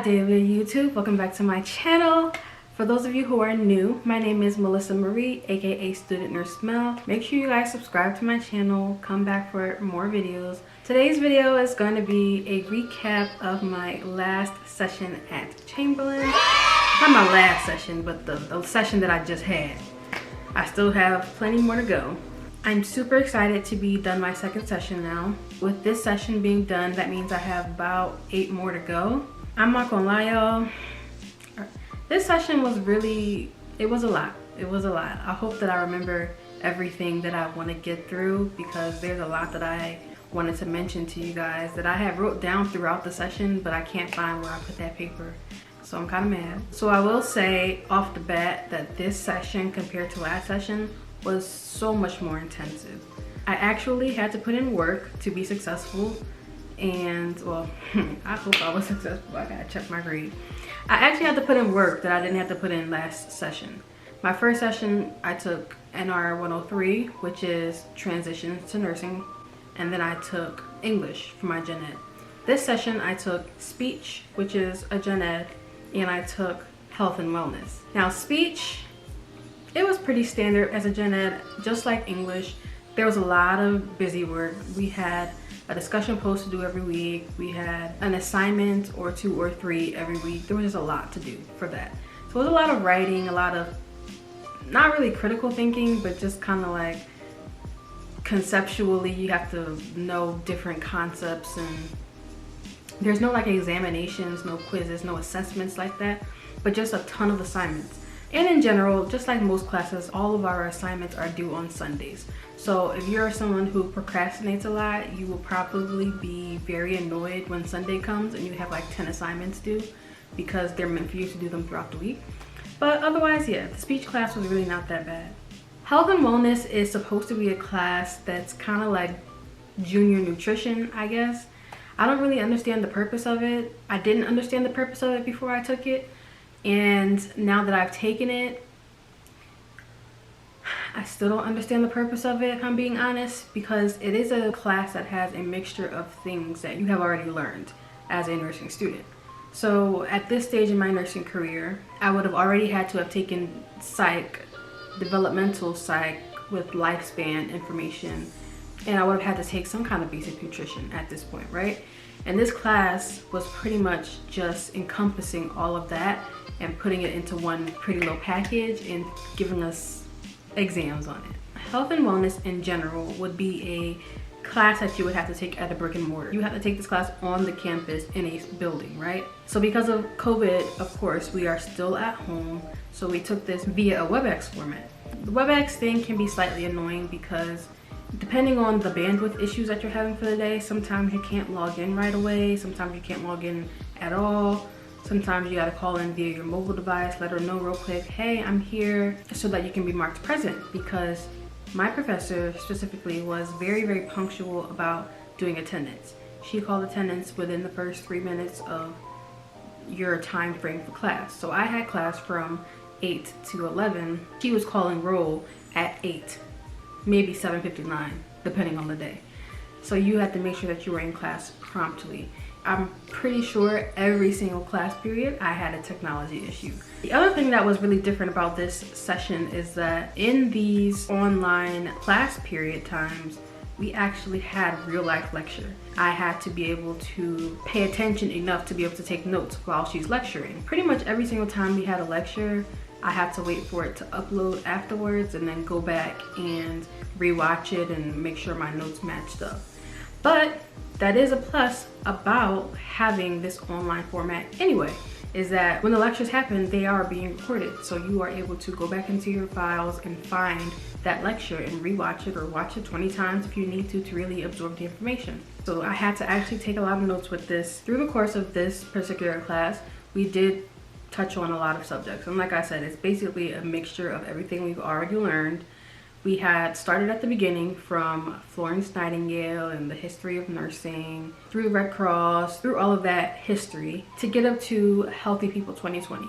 daily YouTube, welcome back to my channel. For those of you who are new, my name is Melissa Marie, aka Student Nurse Mel. Make sure you guys subscribe to my channel, come back for more videos. Today's video is going to be a recap of my last session at Chamberlain. Not my last session, but the session that I just had. I still have plenty more to go. I'm super excited to be done my second session now. With this session being done, that means I have about 8 more to go. I'm not gonna lie, y'all. This session was really, it was a lot. It was a lot. I hope that I remember everything that I want to get through, because there's a lot that I wanted to mention to you guys that I had wrote down throughout the session, but I can't find where I put that paper. So I'm kind of mad. So I will say off the bat that this session compared to last session was so much more intensive. I actually had to put in work to be successful, and well, I hope I was successful. I gotta check my grade. I actually had to put in work that I didn't have to put in last session. My first session, I took NR 103, which is Transitions to Nursing, and then I took English for my gen ed. This session, I took Speech, which is a gen ed, and I took Health and Wellness. Now, Speech, it was pretty standard as a gen ed, just like English. There was a lot of busy work. We had a discussion post to do every week. We had an assignment or 2 or 3 every week. There was just a lot to do for that. So it was a lot of writing, a lot of not really critical thinking, but just kind of like conceptually you have to know different concepts, and there's no like examinations, no quizzes, no assessments like that, but just a ton of assignments. And in general, just like most classes, all of our assignments are due on Sundays. So if you're someone who procrastinates a lot, you will probably be very annoyed when Sunday comes and you have like 10 assignments due, because they're meant for you to do them throughout the week. But otherwise, yeah, the speech class was really not that bad. Health and Wellness is supposed to be a class that's kind of like junior nutrition, I guess. I don't really understand the purpose of it. I didn't understand the purpose of it before I took it. And now that I've taken it, I still don't understand the purpose of it, if I'm being honest, because it is a class that has a mixture of things that you have already learned as a nursing student. So at this stage in my nursing career, I would have already had to have taken psych, developmental psych with lifespan information, and I would have had to take some kind of basic nutrition at this point, right? And this class was pretty much just encompassing all of that and putting it into one pretty low package and giving us exams on it. Health and Wellness in general would be a class that you would have to take at a brick and mortar. You have to take this class on the campus in a building, right? So because of COVID, of course, we are still at home. So we took this via a WebEx format. The WebEx thing can be slightly annoying because depending on the bandwidth issues that you're having for the day, sometimes you can't log in right away, sometimes you can't log in at all. Sometimes you gotta call in via your mobile device, let her know real quick, hey, I'm here, so that you can be marked present, because my professor specifically was very, very punctual about doing attendance. She called attendance within the first 3 minutes of your time frame for class. So I had class from 8 to 11. She was calling roll at 8, maybe 7:59, depending on the day. So you had to make sure that you were in class promptly. I'm pretty sure every single class period I had a technology issue. The other thing that was really different about this session is that in these online class period times, we actually had real life lecture. I had to be able to pay attention enough to be able to take notes while she's lecturing. Pretty much every single time we had a lecture, I had to wait for it to upload afterwards and then go back and rewatch it and make sure my notes matched up. But that is a plus about having this online format anyway, is that when the lectures happen, they are being recorded. So you are able to go back into your files and find that lecture and rewatch it, or watch it 20 times if you need to really absorb the information. So I had to actually take a lot of notes with this. Through the course of this particular class, we did touch on a lot of subjects. And like I said, it's basically a mixture of everything we've already learned. We had started at the beginning from Florence Nightingale and the history of nursing, through Red Cross, through all of that history, to get up to Healthy People 2020.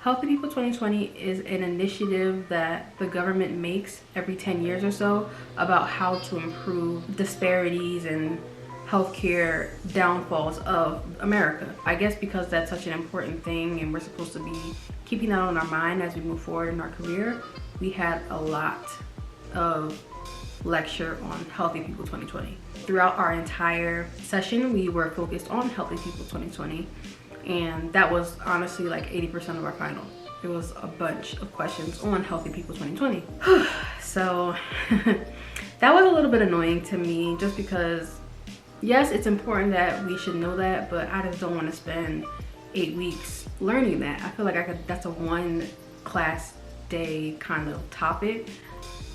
Healthy People 2020 is an initiative that the government makes every 10 years or so about how to improve disparities and healthcare downfalls of America. I guess because that's such an important thing and we're supposed to be keeping that on our mind as we move forward in our career, we had a lot of lecture on Healthy People 2020. Throughout our entire session, we were focused on Healthy People 2020, and that was honestly like 80% of our final. It was a bunch of questions on Healthy People 2020. So that was a little bit annoying to me, just because yes, it's important that we should know that, but I just don't want to spend 8 weeks learning that. I feel like that's a one class day kind of topic,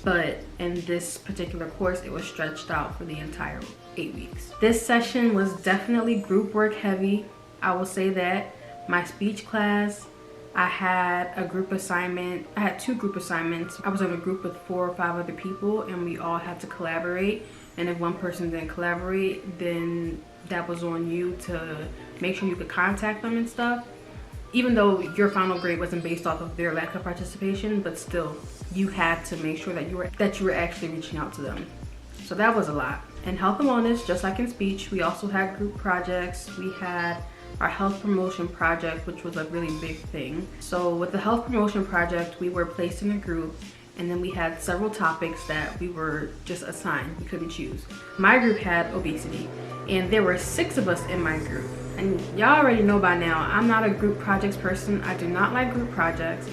but in this particular course, it was stretched out for the entire 8 weeks. This session was definitely group work heavy. I will say that. My speech class, I had a group assignment. I had 2 group assignments. I was in a group with 4 or 5 other people, and we all had to collaborate. And if one person didn't collaborate, then that was on you to make sure you could contact them and stuff. Even though your final grade wasn't based off of their lack of participation, but still, you had to make sure that you were actually reaching out to them. So that was a lot. In health and wellness, just like in speech, we also had group projects. We had our health promotion project, which was a really big thing. So with the health promotion project, we were placed in a group, and then we had several topics that we were just assigned. We couldn't choose. My group had obesity, and there were 6 of us in my group. And y'all already know by now, I'm not a group projects person. I do not like group projects.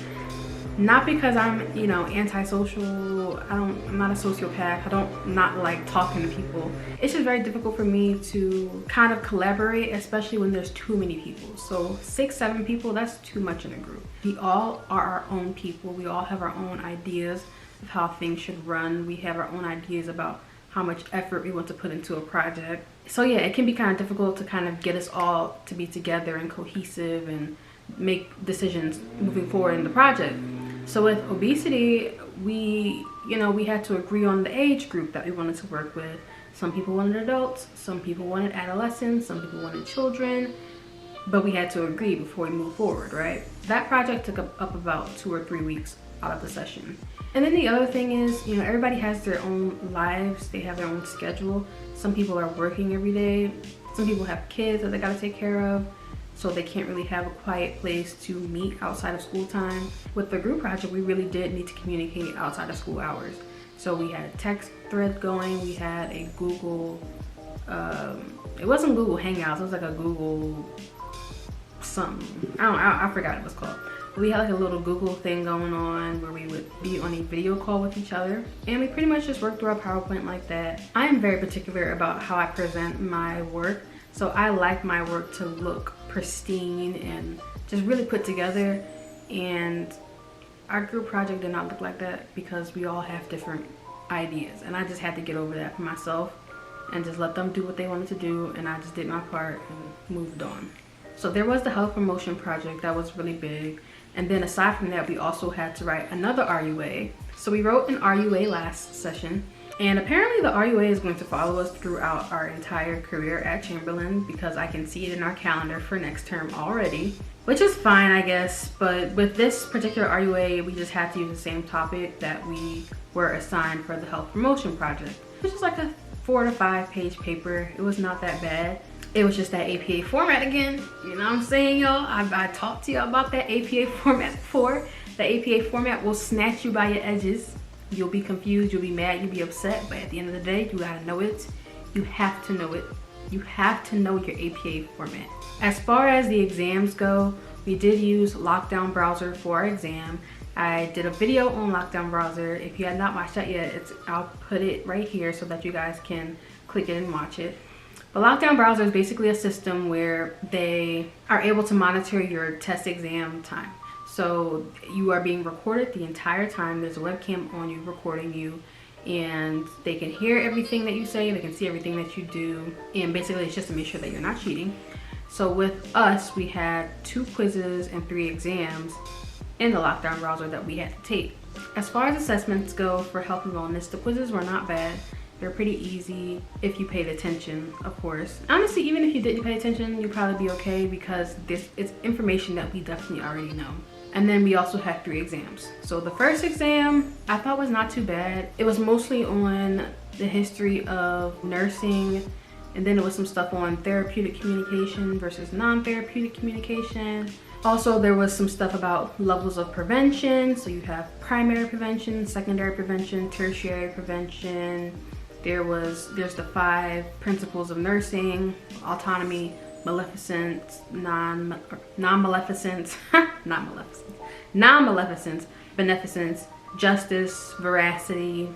Not because I'm, antisocial. I'm not a sociopath. I don't not like talking to people. It's just very difficult for me to kind of collaborate, especially when there's too many people. So 6, 7 people, that's too much in a group. We all are our own people. We all have our own ideas of how things should run. We have our own ideas about how much effort we want to put into a project. So yeah, it can be kind of difficult to kind of get us all to be together and cohesive and make decisions moving forward in the project. So with obesity, we had to agree on the age group that we wanted to work with. Some people wanted adults, some people wanted adolescents, some people wanted children, but we had to agree before we move forward, right? That project took up about 2 or 3 weeks out of the session. And then the other thing is, everybody has their own lives. They have their own schedule. Some people are working every day. Some people have kids that they gotta take care of, so they can't really have a quiet place to meet outside of school time. With the group project, we really did need to communicate outside of school hours. So we had a text thread going. We had a Google, it wasn't Google Hangouts, it was like a Google something. I forgot what it was called. We had like a little Google thing going on where we would be on a video call with each other, and we pretty much just worked through our PowerPoint like that. I am very particular about how I present my work, so I like my work to look pristine and just really put together, and our group project did not look like that because we all have different ideas, and I just had to get over that for myself and just let them do what they wanted to do, and I just did my part and moved on. So there was the health promotion project that was really big. And then aside from that, we also had to write another RUA. So we wrote an RUA last session, and apparently the RUA is going to follow us throughout our entire career at Chamberlain, because I can see it in our calendar for next term already, which is fine, I guess. But with this particular RUA, we just had to use the same topic that we were assigned for the health promotion project, which is like a 4 to 5 page paper. It was not that bad. It was just that APA format again. You know what I'm saying, y'all? I talked to y'all about that APA format before. The APA format will snatch you by your edges. You'll be confused, you'll be mad, you'll be upset, but at the end of the day, you gotta know it. You have to know it. You have to know your APA format. As far as the exams go, we did use Lockdown Browser for our exam. I did a video on Lockdown Browser. If you have not watched that yet, I'll put it right here so that you guys can click it and watch it. But Lockdown Browser is basically a system where they are able to monitor your test exam time. So you are being recorded the entire time. There's a webcam on you recording you, and they can hear everything that you say, they can see everything that you do, and basically it's just to make sure that you're not cheating. So with us, we had 2 quizzes and 3 exams in the Lockdown Browser that we had to take. As far as assessments go for health and wellness, the quizzes were not bad. They're pretty easy if you paid attention, of course. Honestly, even if you didn't pay attention, you'd probably be okay, because it's information that we definitely already know. And then we also had 3 exams. So the first exam I thought was not too bad. It was mostly on the history of nursing And then it was some stuff on therapeutic communication versus non-therapeutic communication. Also, there was some stuff about levels of prevention. So you have primary prevention, secondary prevention, tertiary prevention. There's the 5 principles of nursing: autonomy, maleficence, non-maleficence, non-maleficence, beneficence, justice, veracity.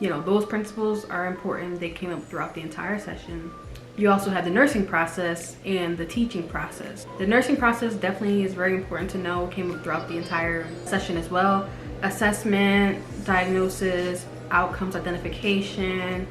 You know, those principles are important. They came up throughout the entire session. You also have the nursing process and the teaching process. The nursing process definitely is very important to know, came up throughout the entire session as well. Assessment, diagnosis, outcomes identification,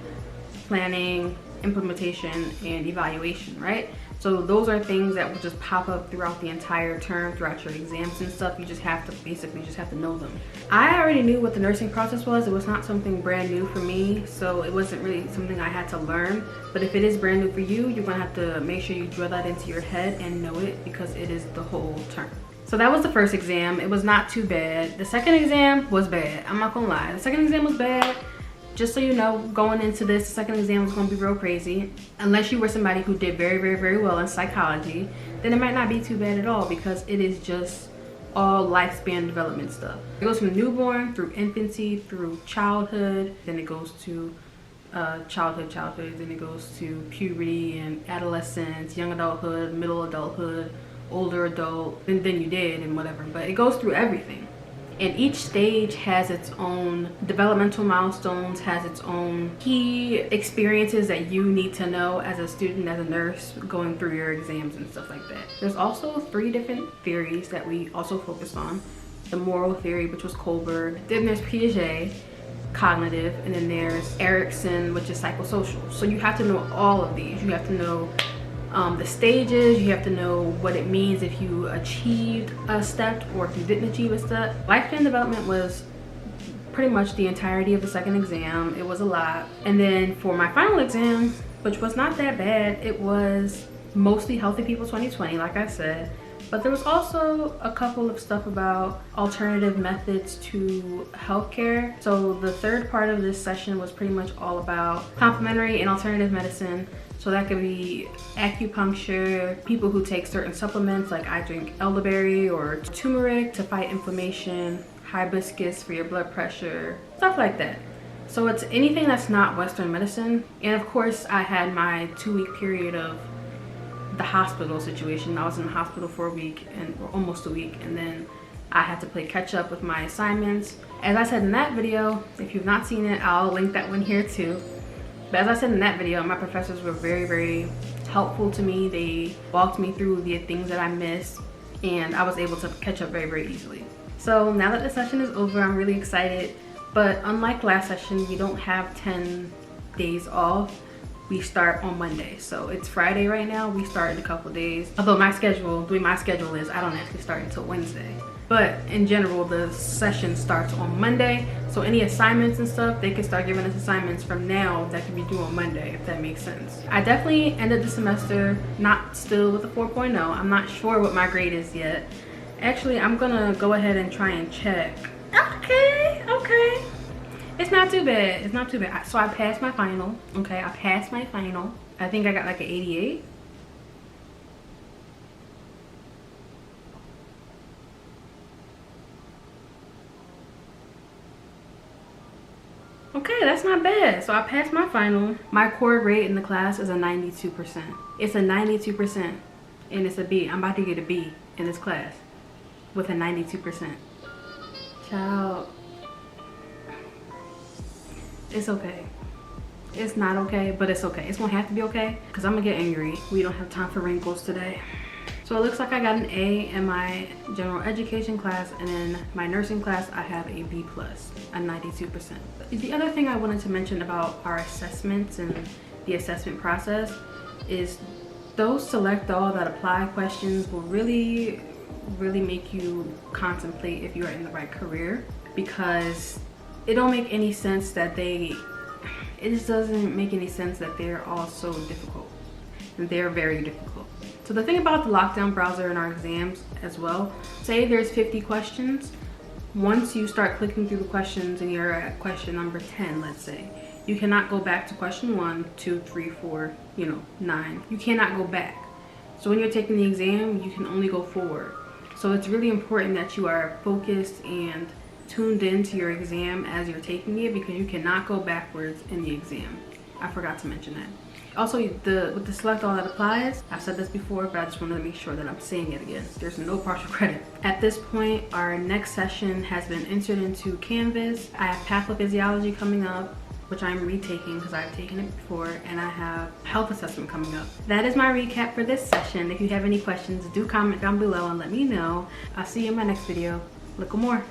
planning, implementation, and evaluation, right? So those are things that will just pop up throughout the entire term, throughout your exams and stuff. You just have to basically just have to know them. I already knew what the nursing process was. It was not something brand new for me, so it wasn't really something I had to learn. But if it is brand new for you, you're gonna have to make sure you drill that into your head and know it, because it is the whole term. So that was the first exam. It was not too bad. The second exam was bad. I'm not gonna lie. The second exam was bad. Just so you know, going into this, the second exam was going to be real crazy. Unless you were somebody who did very, very, very well in psychology, then it might not be too bad at all, because it is just all lifespan development stuff. It goes from newborn through infancy, through childhood, then it goes to childhood, then it goes to puberty and adolescence, young adulthood, middle adulthood, older adult, and then you did and whatever. But it goes through everything. And each stage has its own developmental milestones, has its own key experiences that you need to know as a student, as a nurse, going through your exams and stuff like that. There's also 3 different theories that we also focused on. The moral theory, which was Kohlberg. Then there's Piaget, cognitive, and then there's Erickson, which is psychosocial. So you have to know all of these. You have to know the stages, you have to know what it means if you achieved a step or if you didn't achieve a step. Lifespan development was pretty much the entirety of the second exam. It was a lot. And then for my final exam, which was not that bad, it was mostly Healthy People 2020, like I said. But there was also a couple of stuff about alternative methods to healthcare. So the third part of this session was pretty much all about complementary and alternative medicine. So that could be acupuncture, people who take certain supplements, like I drink elderberry or turmeric to fight inflammation, hibiscus for your blood pressure, stuff like that. So it's anything that's not Western medicine. And of course, I had my 2-week period of the hospital situation. I was in the hospital for a week, or almost a week, and then I had to play catch up with my assignments. As I said in that video, if you've not seen it, I'll link that one here too. But as I said in that video, my professors were very, very helpful to me. They walked me through the things that I missed, and I was able to catch up very, very easily. So now that the session is over, I'm really excited. But unlike last session, we don't have 10 days off. We start on Monday. So it's Friday right now. We start in a couple days. Although the way my schedule is, I don't actually start until Wednesday. But in general, the session starts on Monday. So any assignments and stuff, they can start giving us assignments from now that can be due on Monday, if that makes sense. I definitely ended the semester not still with a 4.0. I'm not sure what my grade is yet. Actually, I'm gonna go ahead and try and check. Okay. It's not too bad. It's not too bad. So I passed my final. Okay, I passed my final. I think I got like an 88. Okay, that's not bad. So I passed my final. My core grade in the class is a 92%. It's a 92%, and it's a B. I'm about to get a B in this class with a 92%. Child, it's okay. It's not okay, but it's okay. It's gonna have to be okay, because I'm gonna get angry. We don't have time for wrinkles today. So it looks like I got an A in my general education class, and in my nursing class I have a B+, a 92%. The other thing I wanted to mention about our assessments and the assessment process is those select all that apply questions will really make you contemplate if you are in the right career, because it don't make any sense that it just doesn't make any sense that they're all so difficult, and they're very difficult. So the thing about the lockdown browser in our exams as well, say there's 50 questions. Once you start clicking through the questions and you're at question number 10, let's say, You cannot go back to question 1, 2, 3, 4, 9. You cannot go back. So when you're taking the exam, you can only go forward. So it's really important that you are focused and tuned into your exam as you're taking it, because you cannot go backwards in the exam. I forgot to mention that. Also, with the select all that applies, I've said this before, but I just wanted to make sure that I'm saying it again. There's no partial credit. At this point, our next session has been entered into Canvas. I have pathophysiology coming up, which I'm retaking because I've taken it before, and I have health assessment coming up. That is my recap for this session. If you have any questions, do comment down below and let me know. I'll see you in my next video. Look more.